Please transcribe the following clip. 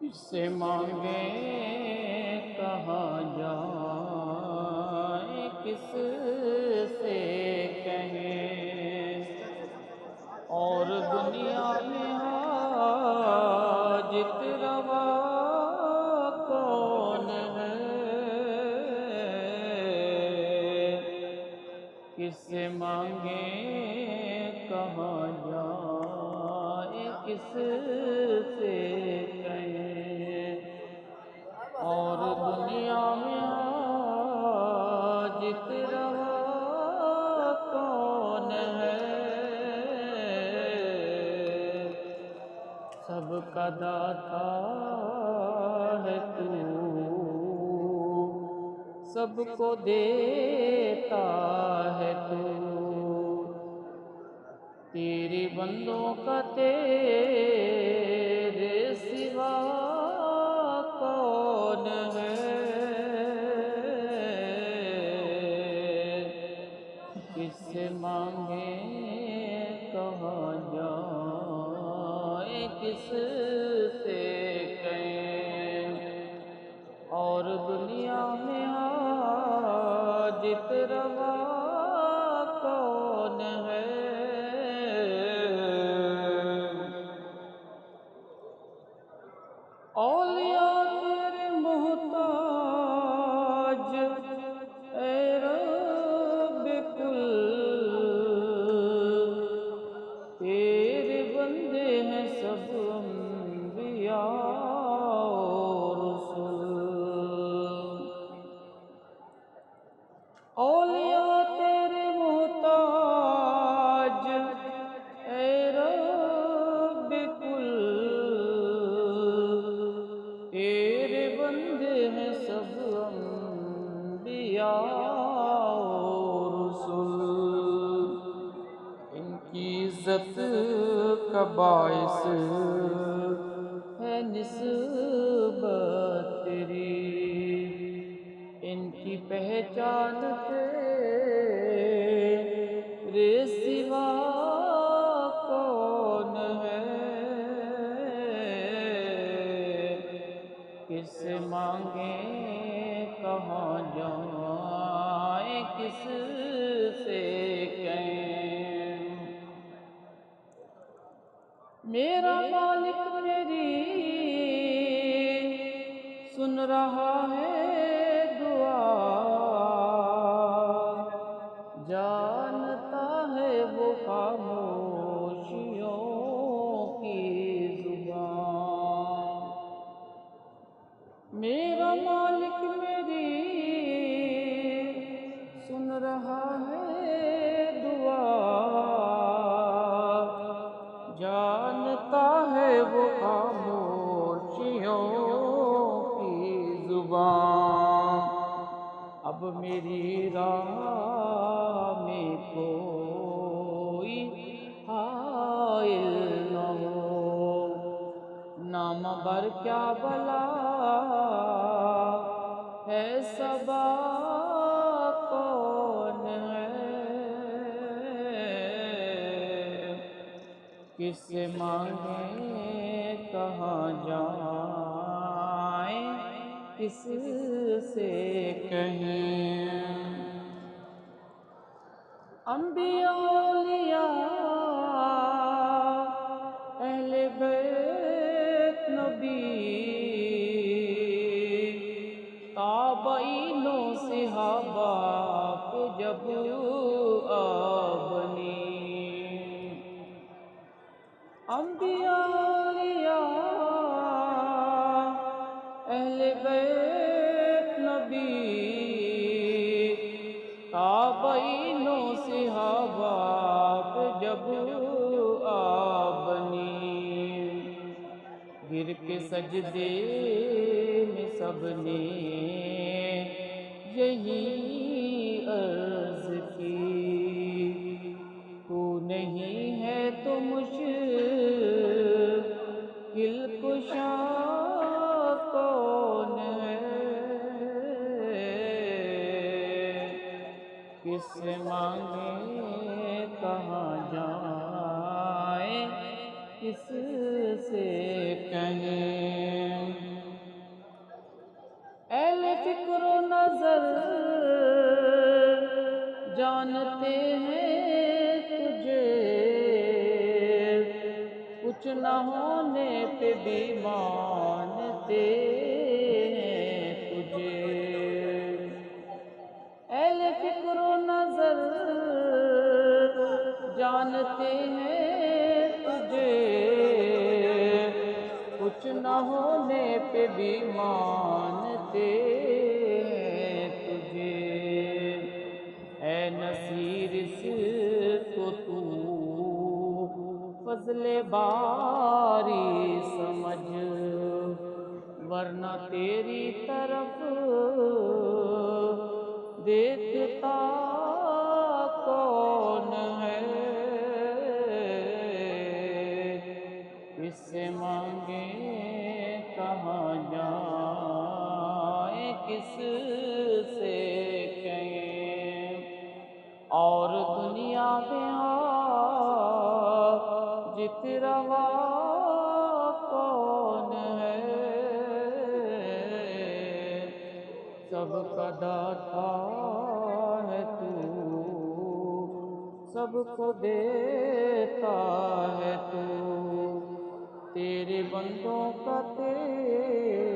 کس سے مانگیں کہاں جائیں، کس سے کہیں، اور دنیا میں حاجت روا کون ہے؟ کس سے مانگیں کہاں جائیں، کس سے کہیں، اور دنیا میں حاجت روا کون ہے؟ سب کا داتا ہے تو، سب کو دیتا ہے تو، تیرے بندوں کا تیرے سوا کون ہے؟ کس سے مانگیں کہاں جائیں، کس سے کہیں، اور دنیا میں حاجت روا کون ہے؟ اولیاء تیرے محتاج اے رب کل، تیرے بندے ہیں سب انبیاء اور رسول۔ اولیاء تیرے محتاج اے رب کل، تیرے بندے ہیں سب انبیاء اور رسول۔ ان کی عزت کا باعث ہے نسبت تیری، ان کی پہچان تیرے سوا کون ہے؟ کس سے مانگیں کہاں جائیں، کس سے کہیں، میرا مالک میری سن رہا ہے دعا، جانتا ہے وہ خاموشیوں کی زبان۔ میرا مالک میری سن رہا ہے دعا، جانتا ہے وہ خاموشیوں کی زبان۔ اب میری راہ میں کوئی حائل نہ ہو، نام بر کیا بلا ہے صبا کون ہے؟ کس سے مانگیں کہاں جائیں، کس سے کہیں، انبیاء اولیاء اہل بیت نبی، تابعین و صحابہ پہ جب آبنی، انبیاء اولیاء اہل بیت نبی، تابعین و صحابہ پہ جب آبنی، گر کے سجدے میں سب نے یہی عرض کی، تو نہیں ہے تو مشکل کشا کون ہے؟ کس سے مانگیں کہاں جائیں، کس سے کہیں، نظر جانتے ہیں تجھے، کچھ نہ ہونے پہ بھی مانتے ہیں تجھے۔ اہل فکر و نظر جانتے ہیں تجھے، کچھ نہ ہونے پہ بھی مانتے ہیں تجھے۔ اے نصیر اس کو تو فضل باری سمجھ، ورنہ تیری طرف دیکھتا کون ہے؟ کس سے مانگیں کہاں جائیں، کس سے کہیں، اور دنیا میں حاجت روا کون ہے؟ سب کا داتا ہے تو، سب کو دیتا ہے تو، تیرے بندوں کا تیرا